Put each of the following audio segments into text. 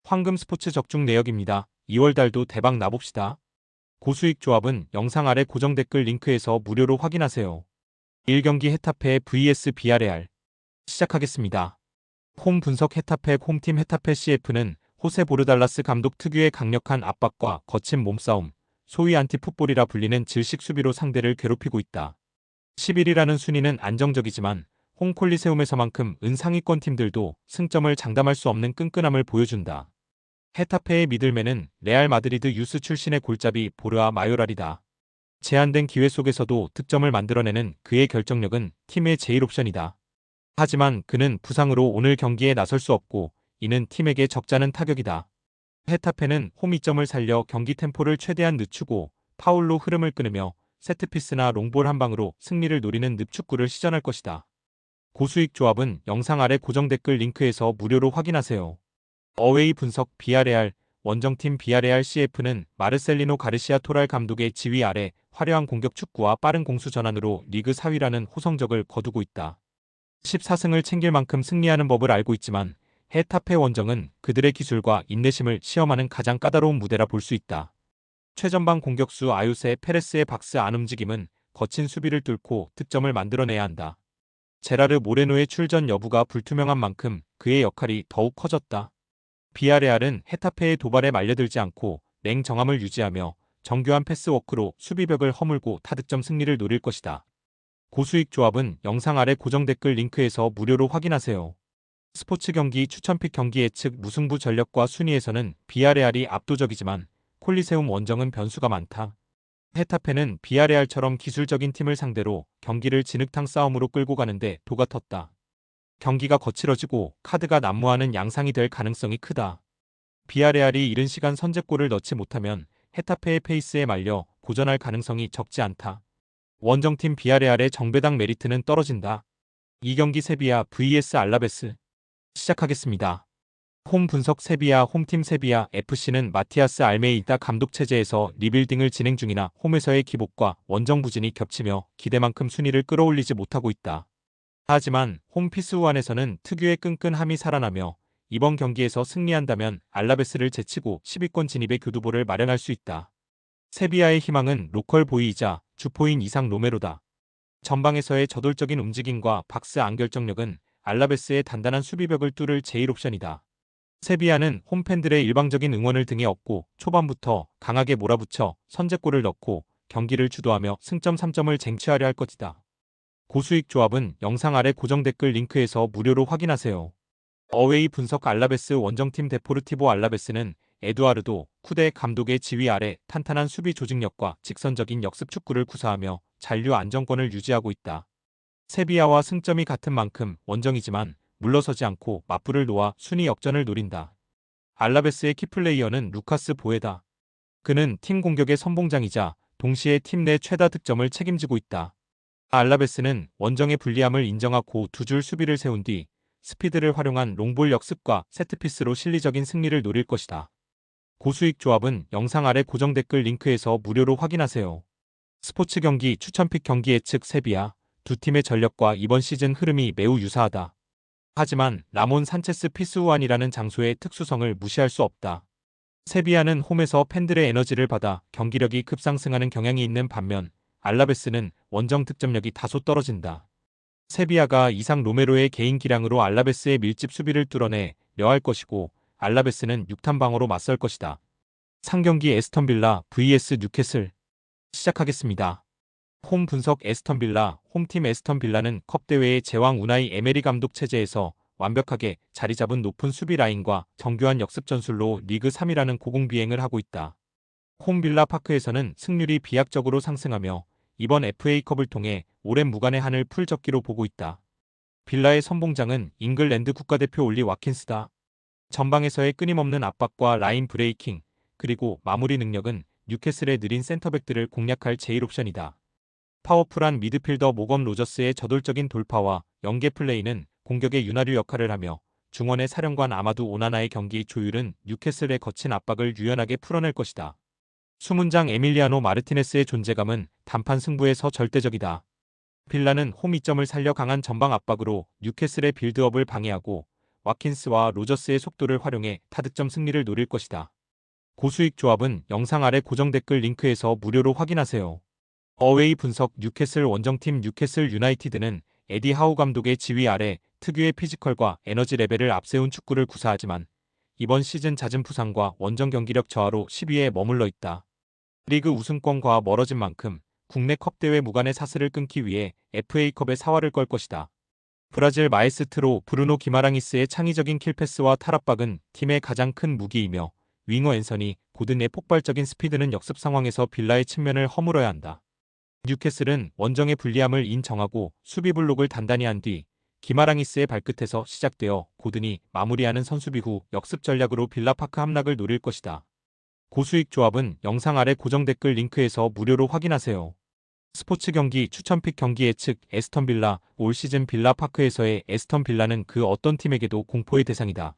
황금 스포츠 적중 내역입니다. 2월달도 대박 나봅시다. 고수익 조합은 영상 아래 고정 댓글 링크에서 무료로 확인하세요. 1경기 헤타페 vs 비아레알 시작하겠습니다. 홈 분석 헤타페 홈팀 헤타페 CF는 호세 보르달라스 감독 특유의 강력한 압박과 거친 몸싸움, 소위 안티풋볼이라 불리는 질식 수비로 상대를 괴롭히고 있다. 11위라는 순위는 안정적이지만 홈콜리세움에서만큼 은상위권 팀들도 승점을 장담할 수 없는 끈끈함을 보여준다. 헤타페의 미들맨은 레알 마드리드 유스 출신의 골잡이 보르아 마요랄이다. 제한된 기회 속에서도 득점을 만들어내는 그의 결정력은 팀의 제일 옵션이다. 하지만 그는 부상으로 오늘 경기에 나설 수 없고 이는 팀에게 적잖은 타격이다. 헤타페는 홈 이점을 살려 경기 템포를 최대한 늦추고 파울로 흐름을 끊으며 세트피스나 롱볼 한 방으로 승리를 노리는 늪축구를 시전할 것이다. 고수익 조합은 영상 아래 고정 댓글 링크에서 무료로 확인하세요. 어웨이 분석 비아레알 원정팀 비아레알 CF는 마르셀리노 가르시아 토랄 감독의 지휘 아래 화려한 공격 축구와 빠른 공수 전환으로 리그 4위라는 호성적을 거두고 있다. 14승을 챙길 만큼 승리하는 법을 알고 있지만 헤타페 원정은 그들의 기술과 인내심을 시험하는 가장 까다로운 무대라 볼 수 있다. 최전방 공격수 아유세 페레스의 박스 안 움직임은 거친 수비를 뚫고 득점을 만들어내야 한다. 제라르 모레노의 출전 여부가 불투명한 만큼 그의 역할이 더욱 커졌다. 비아레알은 헤타페의 도발에 말려들지 않고 냉정함을 유지하며 정교한 패스워크로 수비벽을 허물고 타득점 승리를 노릴 것이다. 고수익 조합은 영상 아래 고정 댓글 링크에서 무료로 확인하세요. 스포츠 경기 추천픽 경기 예측 무승부 전력과 순위에서는 비아레알이 압도적이지만 콜리세움 원정은 변수가 많다. 헤타페는 비아레알처럼 기술적인 팀을 상대로 경기를 진흙탕 싸움으로 끌고 가는데 도가 텄다. 경기가 거칠어지고 카드가 난무하는 양상이 될 가능성이 크다. 비아레알이 이른 시간 선제골을 넣지 못하면 헤타페의 페이스에 말려 고전할 가능성이 적지 않다. 원정팀 비아레알의 정배당 메리트는 떨어진다. 2경기 세비야 vs 알라베스 시작하겠습니다. 홈 분석 세비야 홈팀 세비야 FC는 마티아스 알메이다 감독 체제에서 리빌딩을 진행 중이나 홈에서의 기복과 원정 부진이 겹치며 기대만큼 순위를 끌어올리지 못하고 있다. 하지만 홈 피스우안에서는 특유의 끈끈함이 살아나며 이번 경기에서 승리한다면 알라베스를 제치고 10위권 진입의 교두보를 마련할 수 있다. 세비야의 희망은 로컬 보이이자 주포인 이상 로메로다. 전방에서의 저돌적인 움직임과 박스 안 결정력은 알라베스의 단단한 수비벽을 뚫을 제일 옵션이다. 세비야는 홈팬들의 일방적인 응원을 등에 업고 초반부터 강하게 몰아붙여 선제골을 넣고 경기를 주도하며 승점 3점을 쟁취하려 할 것이다. 고수익 조합은 영상 아래 고정 댓글 링크에서 무료로 확인하세요. 어웨이 분석 알라베스 원정팀 데포르티보 알라베스는 에두아르도 쿠데 감독의 지휘 아래 탄탄한 수비 조직력과 직선적인 역습 축구를 구사하며 잔류 안정권을 유지하고 있다. 세비야와 승점이 같은 만큼 원정이지만 물러서지 않고 맞불을 놓아 순위 역전을 노린다. 알라베스의 키플레이어는 루카스 보에다. 그는 팀 공격의 선봉장이자 동시에 팀 내 최다 득점을 책임지고 있다. 알라베스는 원정의 불리함을 인정하고 두 줄 수비를 세운 뒤 스피드를 활용한 롱볼 역습과 세트피스로 실리적인 승리를 노릴 것이다. 고수익 조합은 영상 아래 고정 댓글 링크에서 무료로 확인하세요. 스포츠 경기 추천픽 경기 예측 세비야 두 팀의 전력과 이번 시즌 흐름이 매우 유사하다. 하지만 라몬 산체스 피스우안이라는 장소의 특수성을 무시할 수 없다. 세비야는 홈에서 팬들의 에너지를 받아 경기력이 급상승하는 경향이 있는 반면 알라베스는 원정 득점력이 다소 떨어진다. 세비야가 이상 로메로의 개인 기량으로 알라베스의 밀집 수비를 뚫어내 려할 것이고 알라베스는 6탄방어로 맞설 것이다. 상경기 에스턴 빌라 vs 뉴캐슬 시작하겠습니다. 홈 분석 에스턴 빌라 홈팀 에스턴 빌라는 컵대회의 제왕 우나이 에메리 감독 체제에서 완벽하게 자리 잡은 높은 수비 라인과 정교한 역습 전술로 리그 3위라는 고공비행을 하고 있다. 홈 빌라 파크에서는 승률이 비약적으로 상승하며 이번 FA컵을 통해 오랜 무관의 한을 풀접기로 보고 있다. 빌라의 선봉장은 잉글랜드 국가대표 올리 와킨스다. 전방에서의 끊임없는 압박과 라인 브레이킹, 그리고 마무리 능력은 뉴캐슬의 느린 센터백들을 공략할 제일 옵션이다. 파워풀한 미드필더 모건 로저스의 저돌적인 돌파와 연계 플레이는 공격의 윤활유 역할을 하며 중원의 사령관 아마두 오나나의 경기 조율은 뉴캐슬의 거친 압박을 유연하게 풀어낼 것이다. 수문장 에밀리아노 마르티네스의 존재감은 단판 승부에서 절대적이다. 빌라는 홈 이점을 살려 강한 전방 압박으로 뉴캐슬의 빌드업을 방해하고 와킨스와 로저스의 속도를 활용해 타득점 승리를 노릴 것이다. 고수익 조합은 영상 아래 고정 댓글 링크에서 무료로 확인하세요. 어웨이 분석. 뉴캐슬 원정팀 뉴캐슬 유나이티드는 에디 하우 감독의 지휘 아래 특유의 피지컬과 에너지 레벨을 앞세운 축구를 구사하지만 이번 시즌 잦은 부상과 원정 경기력 저하로 10위에 머물러 있다. 리그 우승권과 멀어진 만큼 국내 컵대회 무관의 사슬을 끊기 위해 FA컵에 사활을 걸 것이다. 브라질 마에스트로 브루노 기마랑이스의 창의적인 킬패스와 탈압박은 팀의 가장 큰 무기이며 윙어 앤서니 고든의 폭발적인 스피드는 역습 상황에서 빌라의 측면을 허물어야 한다. 뉴캐슬은 원정의 불리함을 인정하고 수비 블록을 단단히 한 뒤 기마랑이스의 발끝에서 시작되어 고든이 마무리하는 선수비 후 역습 전략으로 빌라파크 함락을 노릴 것이다. 고수익 조합은 영상 아래 고정 댓글 링크에서 무료로 확인하세요. 스포츠 경기 추천픽 경기 예측. 에스턴 빌라. 올 시즌 빌라파크에서의 에스턴 빌라는 그 어떤 팀에게도 공포의 대상이다.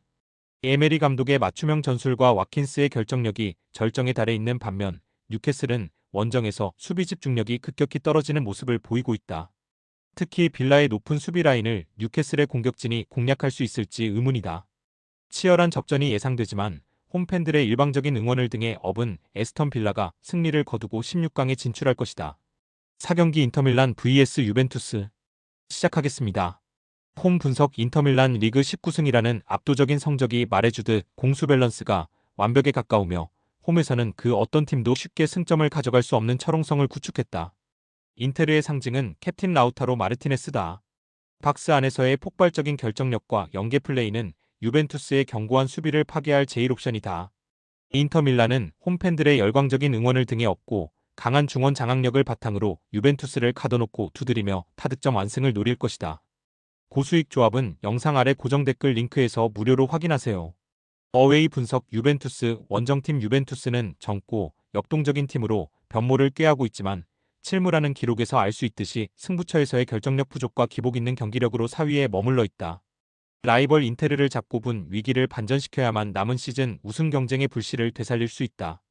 에메리 감독의 맞춤형 전술과 와킨스의 결정력이 절정에 달해 있는 반면 뉴캐슬은 원정에서 수비 집중력이 급격히 떨어지는 모습을 보이고 있다. 특히 빌라의 높은 수비 라인을 뉴캐슬의 공격진이 공략할 수 있을지 의문이다. 치열한 접전이 예상되지만 홈팬들의 일방적인 응원을 등에 업은 에스턴 빌라가 승리를 거두고 16강에 진출할 것이다. 4경기 인터밀란 vs 유벤투스 시작하겠습니다. 홈 분석. 인터밀란 리그 19승이라는 압도적인 성적이 말해주듯 공수 밸런스가 완벽에 가까우며 홈에서는 그 어떤 팀도 쉽게 승점을 가져갈 수 없는 철옹성을 구축했다. 인테르의 상징은 캡틴 라우타로 마르티네스다. 박스 안에서의 폭발적인 결정력과 연계 플레이는 유벤투스의 견고한 수비를 파괴할 제1옵션이다. 인터밀란은 홈팬들의 열광적인 응원을 등에 업고 강한 중원 장악력을 바탕으로 유벤투스를 가둬놓고 두드리며 타득점 완승을 노릴 것이다. 고수익 조합은 영상 아래 고정 댓글 링크에서 무료로 확인하세요. 어웨이 분석. 유벤투스. 원정팀 유벤투스는 젊고 역동적인 팀으로 변모를 꾀하고 있지만 칠무라는 기록에서 알 수 있듯이 승부처에서의 결정력 부족과 기복 있는 경기력으로 4위에 머물러 있다. 라이벌 인테르를 잡고 분 위기를 반전시켜야만 남은 시즌 우승 경쟁의 불씨를 되살릴 수 있다.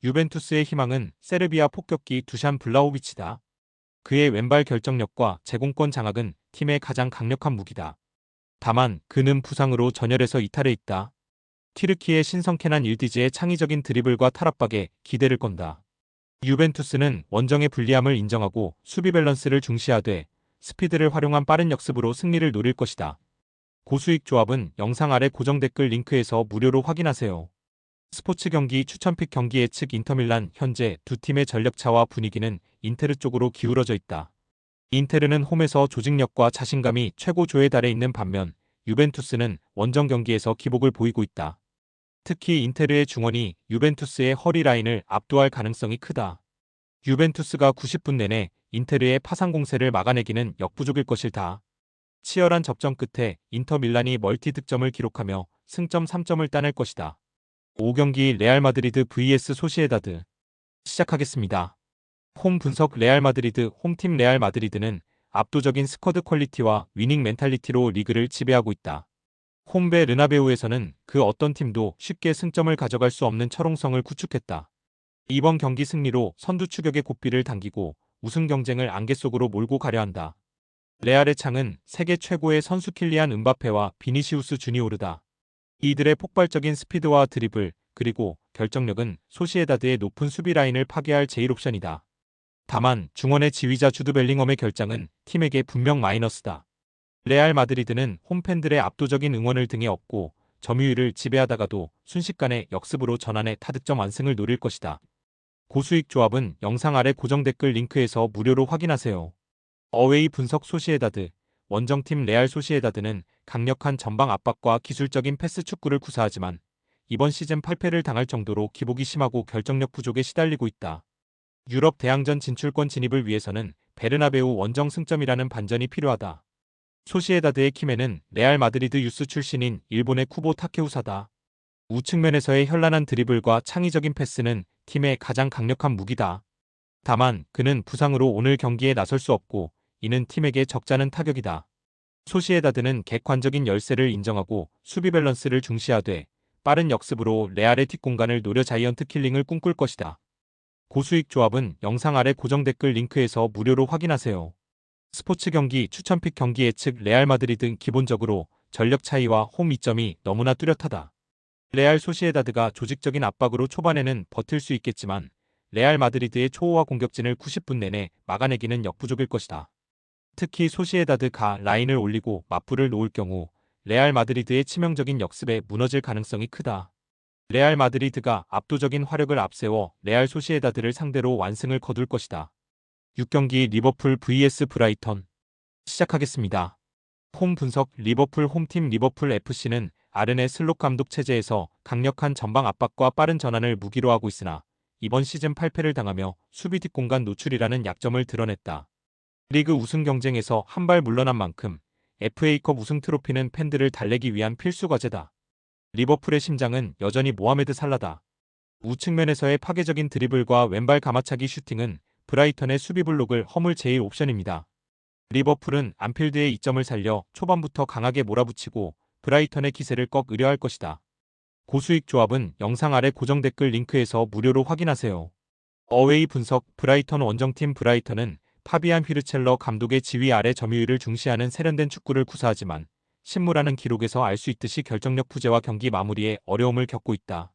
유벤투스의 희망은 세르비아 폭격기 두샨 블라호비치다. 그의 왼발 결정력과 제공권 장악은 팀의 가장 강력한 무기다. 다만 그는 부상으로 전열에서 이탈해 있다. 튀르키의 신성 케난 일디즈의 창의적인 드리블과 탈압박에 기대를 건다. 유벤투스는 원정의 불리함을 인정하고 수비 밸런스를 중시하되 스피드를 활용한 빠른 역습으로 승리를 노릴 것이다. 고수익 조합은 영상 아래 고정 댓글 링크에서 무료로 확인하세요. 스포츠 경기 추천픽 경기 예측. 인터밀란. 현재 두 팀의 전력차와 분위기는 인테르 쪽으로 기울어져 있다. 인테르는 홈에서 조직력과 자신감이 최고조에 달해 있는 반면 유벤투스는 원정 경기에서 기복을 보이고 있다. 특히 인테르의 중원이 유벤투스의 허리 라인을 압도할 가능성이 크다. 유벤투스가 90분 내내 인테르의 파상 공세를 막아내기는 역부족일 것이다. 치열한 접전 끝에 인터밀란이 멀티 득점을 기록하며 승점 3점을 따낼 것이다. 5경기 레알 마드리드 vs 소시에다드 시작하겠습니다. 홈 분석. 레알 마드리드. 홈팀 레알 마드리드는 압도적인 스쿼드 퀄리티와 위닝 멘탈리티로 리그를 지배하고 있다. 홈 베르나베우에서는 그 어떤 팀도 쉽게 승점을 가져갈 수 없는 철옹성을 구축했다. 이번 경기 승리로 선두 추격의 고삐를 당기고 우승 경쟁을 안개 속으로 몰고 가려 한다. 레알의 창은 세계 최고의 선수 킬리안 음바페와 비니시우스 주니오르다. 이들의 폭발적인 스피드와 드리블 그리고 결정력은 소시에다드의 높은 수비 라인을 파괴할 제1옵션이다. 다만 중원의 지휘자 주드 벨링엄의 결장은 팀에게 분명 마이너스다. 레알 마드리드는 홈팬들의 압도적인 응원을 등에 업고 점유율을 지배하다가도 순식간에 역습으로 전환해 타득점 완승을 노릴 것이다. 고수익 조합은 영상 아래 고정 댓글 링크에서 무료로 확인하세요. 어웨이 분석. 소시에다드. 원정팀 레알 소시에다드는 강력한 전방 압박과 기술적인 패스 축구를 구사하지만 이번 시즌 8패를 당할 정도로 기복이 심하고 결정력 부족에 시달리고 있다. 유럽 대항전 진출권 진입을 위해서는 베르나베우 원정 승점이라는 반전이 필요하다. 소시에다드의 키메는 레알 마드리드 유스 출신인 일본의 쿠보 타케우사다. 우측면에서의 현란한 드리블과 창의적인 패스는 팀의 가장 강력한 무기다. 다만 그는 부상으로 오늘 경기에 나설 수 없고 이는 팀에게 적잖은 타격이다. 소시에다드는 객관적인 열세를 인정하고 수비 밸런스를 중시하되 빠른 역습으로 레알의 뒷공간을 노려 자이언트 킬링을 꿈꿀 것이다. 고수익 조합은 영상 아래 고정 댓글 링크에서 무료로 확인하세요. 스포츠 경기 추천픽 경기 예측. 레알 마드리드는 기본적으로 전력 차이와 홈 이점이 너무나 뚜렷하다. 레알 소시에다드가 조직적인 압박으로 초반에는 버틸 수 있겠지만 레알 마드리드의 초호화 공격진을 90분 내내 막아내기는 역부족일 것이다. 특히 소시에다드가 라인을 올리고 맞불을 놓을 경우 레알 마드리드의 치명적인 역습에 무너질 가능성이 크다. 레알 마드리드가 압도적인 화력을 앞세워 레알 소시에다드를 상대로 완승을 거둘 것이다. 6경기 리버풀 vs 브라이턴 시작하겠습니다. 홈 분석 리버풀 홈팀 리버풀 FC는 아르네 슬롯 감독 체제에서 강력한 전방 압박과 빠른 전환을 무기로 하고 있으나 이번 시즌 8패를 당하며 수비 뒷공간 노출이라는 약점을 드러냈다. 리그 우승 경쟁에서 한 발 물러난 만큼 FA컵 우승 트로피는 팬들을 달래기 위한 필수 과제다. 리버풀의 심장은 여전히 모하메드 살라다. 우측면에서의 파괴적인 드리블과 왼발 가마차기 슈팅은 브라이턴의 수비 블록을 허물 제1 옵션입니다. 리버풀은 안필드의 이점을 살려 초반부터 강하게 몰아붙이고 브라이턴의 기세를 꺾 으려 할 것이다. 고수익 조합은 영상 아래 고정 댓글 링크에서 무료로 확인하세요. 어웨이 분석 브라이턴 원정팀 브라이턴은 파비안 휘르첼러 감독의 지휘 아래 점유율을 중시하는 세련된 축구를 구사하지만 신무라는 기록에서 알 수 있듯이 결정력 부재와 경기 마무리에 어려움을 겪고 있다.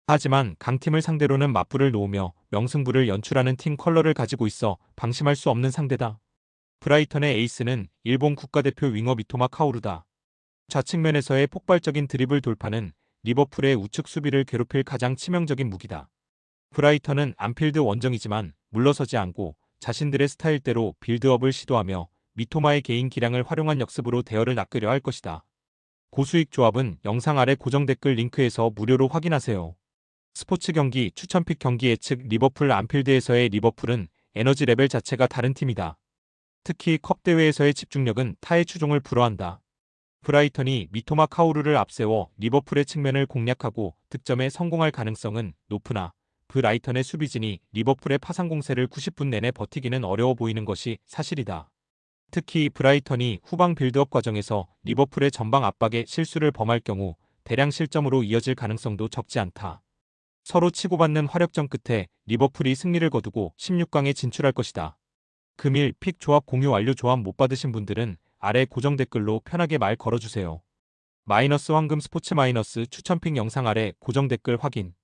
하지만 강팀을 상대로는 맞불을 놓으며 명승부를 연출하는 팀 컬러를 가지고 있어 방심할 수 없는 상대다. 브라이턴의 에이스는 일본 국가대표 윙어 미토마 카오루다. 좌측면에서의 폭발적인 드리블 돌파는 리버풀의 우측 수비를 괴롭힐 가장 치명적인 무기다. 브라이턴은 안필드 원정이지만 물러서지 않고 자신들의 스타일대로 빌드업을 시도하며 미토마의 개인 기량을 활용한 역습으로 대열을 낚으려 할 것이다. 고수익 조합은 영상 아래 고정 댓글 링크에서 무료로 확인하세요. 스포츠 경기 추천픽 경기 예측 리버풀 안필드에서의 리버풀은 에너지 레벨 자체가 다른 팀이다. 특히 컵 대회에서의 집중력은 타의 추종을 불허한다. 브라이턴이 미토마 카오루를 앞세워 리버풀의 측면을 공략하고 득점에 성공할 가능성은 높으나 브라이턴의 수비진이 리버풀의 파상 공세를 90분 내내 버티기는 어려워 보이는 것이 사실이다. 특히 브라이턴이 후방 빌드업 과정에서 리버풀의 전방 압박에 실수를 범할 경우 대량 실점으로 이어질 가능성도 적지 않다. 서로 치고받는 화력전 끝에 리버풀이 승리를 거두고 16강에 진출할 것이다. 금일 픽 조합 공유 완료. 조합 못 받으신 분들은 아래 고정 댓글로 편하게 말 걸어주세요. 마이너스 황금 스포츠 마이너스 추천픽 영상 아래 고정 댓글 확인.